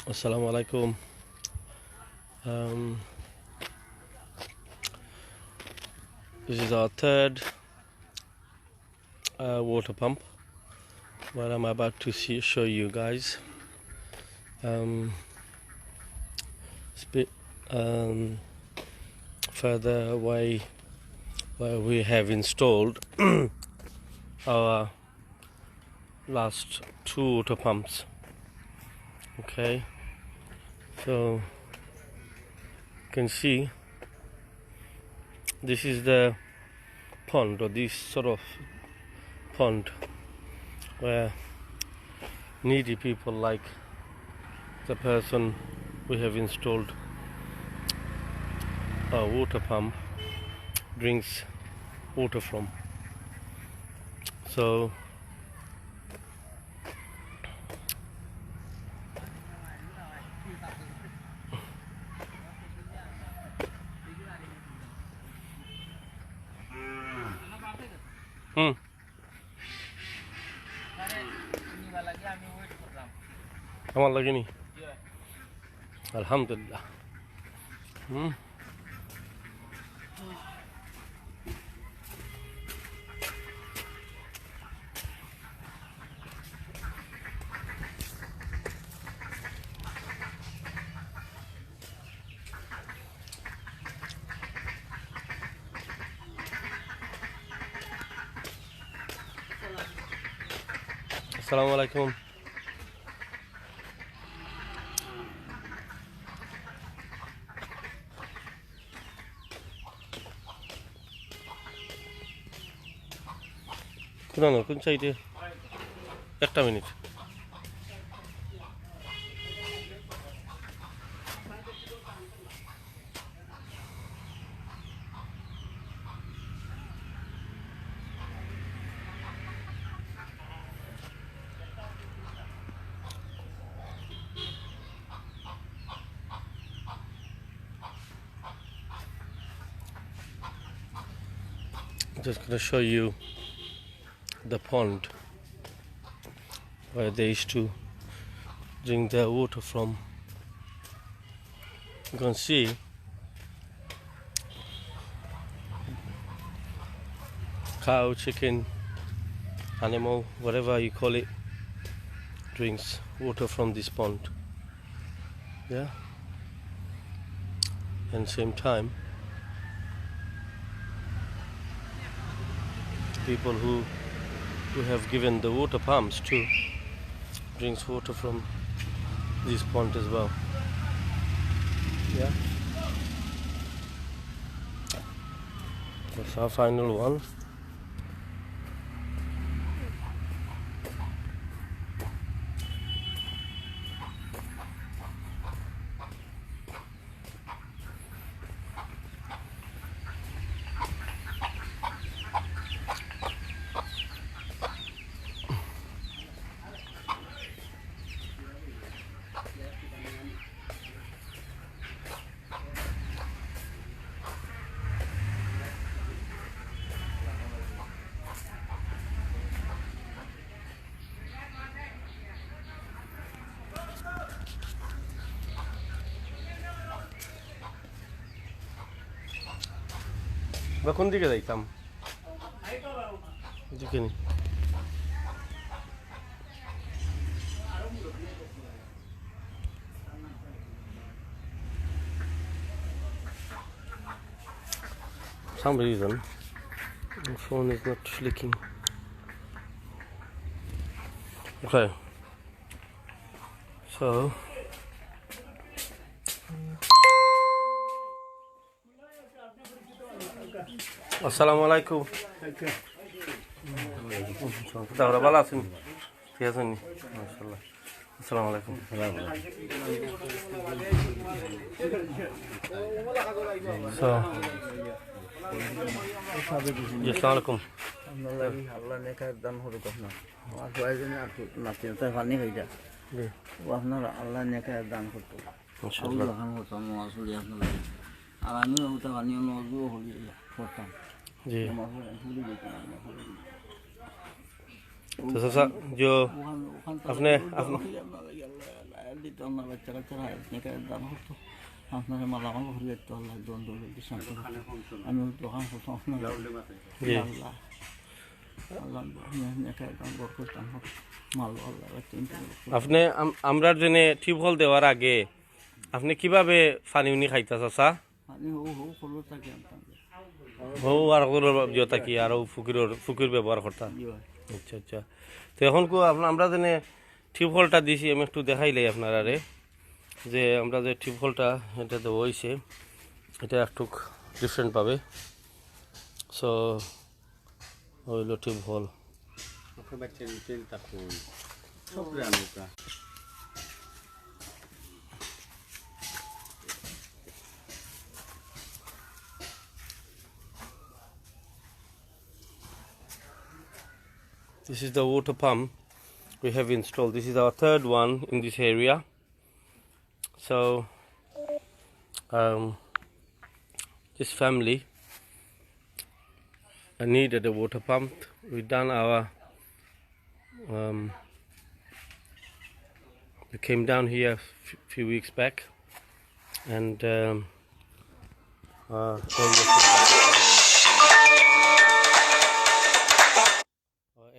Assalamu alaikum. This is our third water pump, what I'm about to show you guys. Further away where we have installed our last two water pumps. Okay, so you can see this is the pond, or this sort of pond where needy people like the person we have installed a water pump drinks water from. So আমার লাগেনি আলহামদুলিল্লাহ। আসসালামু আলাইকুম। কোন সাইডে একটা minute. Just going to show you the pond where they used to drink their water from. You can see cow, chicken, animal, whatever you call it, drinks water from this pond. Yeah, and same time people who have given the water pumps to drinks water from this pond as well. Yeah, that's our final one. বা কোন দিকে যাইতাম এদিকে নি some reason the phone is not flicking. Okay, so আসসালামু আলাইকুম। তাহলে ভালো আছেন? ঠিক আছেন? মাশাআল্লাহ। আসসালামু আলাইকুম। So আসসালামু আলাইকুম। আল্লাহ নেকার দান করুক আপনার আমার প্রয়োজনে আর নাতি পানি হয়ে যায় ও আপনার আল্লাহ নেকার দান করতো দান করতাম আসলে আপনার আর আমিও হতাম আমিও নজরও হয়ে করতাম जी। तो ससा जो अपने দিত না, বাচ্চা কাচ্চারা নেকায় দান করতো, আপনারা মালামাল ভরে যেত, আল্লাহ দ্বন্দ্ব শান্ত করতো। আমি দোকান করতাম আপনার আল্লাহ আল্লাহ নেকায় দান করতাম মাল আল্লাহ। আপনি আমরা জেনে টিউবওয়েল দেওয়ার আগে আপনি কিভাবে পানি উনি খাইতা চাচা? পানি হো করলো তাকে আনতাম, হো আর জোতা কি আর ফুকির ব্যবহার করতা? আচ্ছা আচ্ছা। তো এখন আমরা জেনে টিউবওয়েলটা দিছি, আমি একটু দেখাইলাই আপনার আরে যে আমরা যে টিউবওয়েলটা এটা দেওয়া হয়েছে এটা একটু ডিফারেন্ট পাবে। সো হইল tubewell. This is the water pump we have installed. This is our third one in this area. So this family needed a water pump. We done our we came down here a few weeks back, and our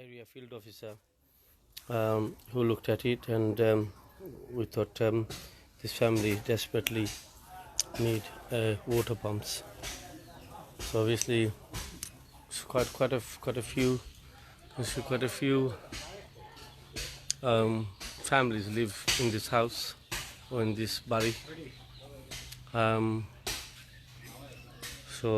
area field officer who looked at it, and we thought this family desperately need water pumps. So obviously it's quite a few families live in this house or in this bari. So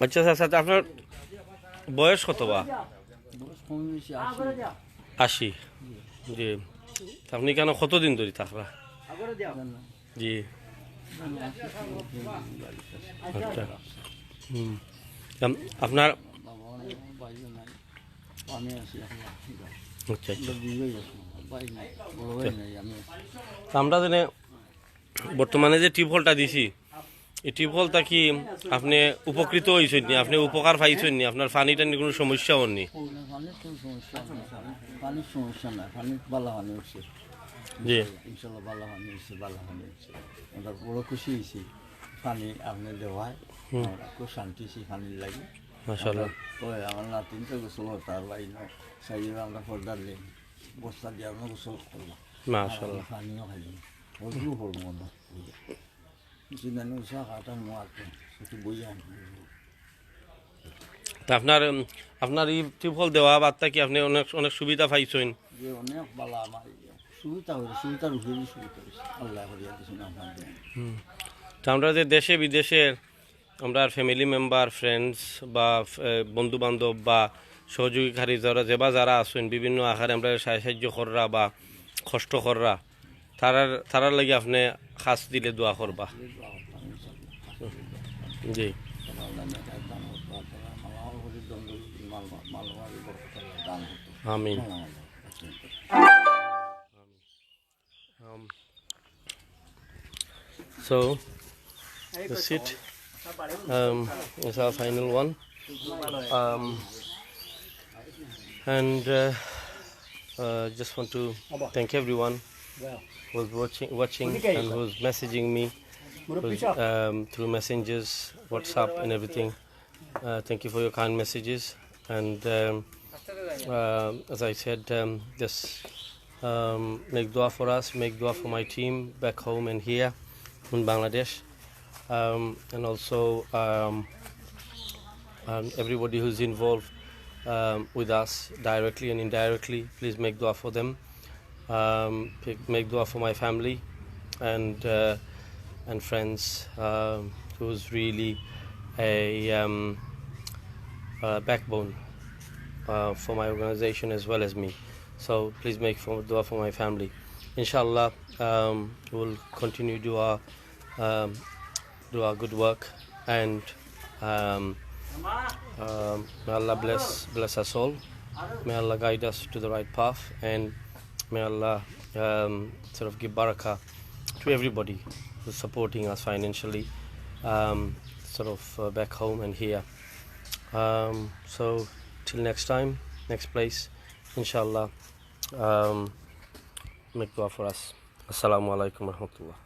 আচ্ছা আচ্ছা, আপনার বয়স কত বা? 80। জি, আপনি কেন কতদিন ধরে থাকরা? জি আচ্ছা। আপনার আচ্ছা আচ্ছা। আমরা জানি বর্তমানে যে টিউবওয়েলটা দিছি এই টিউবওয়েলটা কি আপনি উপকৃত হয়েছেন নি? আপনি উপকার পাইছেন নি? আপনার পানিটা নিয়ে কোনো সমস্যা হয়নি? পানির সমস্যা না, পানির বালা পানি উঠছে, জি ইনশাল্লাহ বালা পানি উঠছে, বালা পানি উঠছে। আমরা বড় খুশি হয়েছি পানি আপনি দেওয়ায়, আমরা খুব শান্তি হয়েছি পানির লাগে মাশাআল্লাহ। ওই আমার নাতিনটা গোসল হতো, আর বাড়ি সাইডে আমরা পর্দার লেন বস্তা দিয়ে আমরা গোসল করলাম মাশাআল্লাহ। পানিও খাইলাম, ওগুলো করবো মনে জিনানি উৎসাহ কাটা মারতো সেটি বুঝে আনি। আপনার এই টিউবওয়েল দেওয়া বাদটা কি আপনি অনেক সুবিধা পাইছেন? যে অনেক বালা আমার সুবিধা হয়েছে, সুবিধার উপরে সুবিধা হয়েছে, আল্লাহ করিয়া দিয়েছেন আপনাদের। তা আমরা যে দেশে বিদেশে আমরা ফ্যামিলি মেম্বার, ফ্রেন্ডস বা বন্ধু বান্ধব বা সহযোগীকারী যারা আছেন বিভিন্ন আকারে আমরা সাহায্য কররা বা কষ্ট কররা তারার লাগে আপনি খাস দিলে দোয়া করবা। জি আমিন। So that's it. It's our final one, and just want to thank everyone who's watching and who's messaging me through messengers, WhatsApp, and everything. Thank you for your kind messages, and as I said, just make dua for us, make dua for my team back home and here in Bangladesh, and also everybody who's involved with us directly and indirectly. Please make dua for them. Make dua for my family and friends, who's really a backbone for my organization as well as me. So please make dua for my family. Inshallah, we'll continue do our good work, and may Allah bless us all. May Allah guide us to the right path, and may Allah sort of give barakah to everybody who's supporting us financially. sort of back home and here. So till next time, next place, inshallah. Make dua for us. Assalamu alaikum warahmatullah.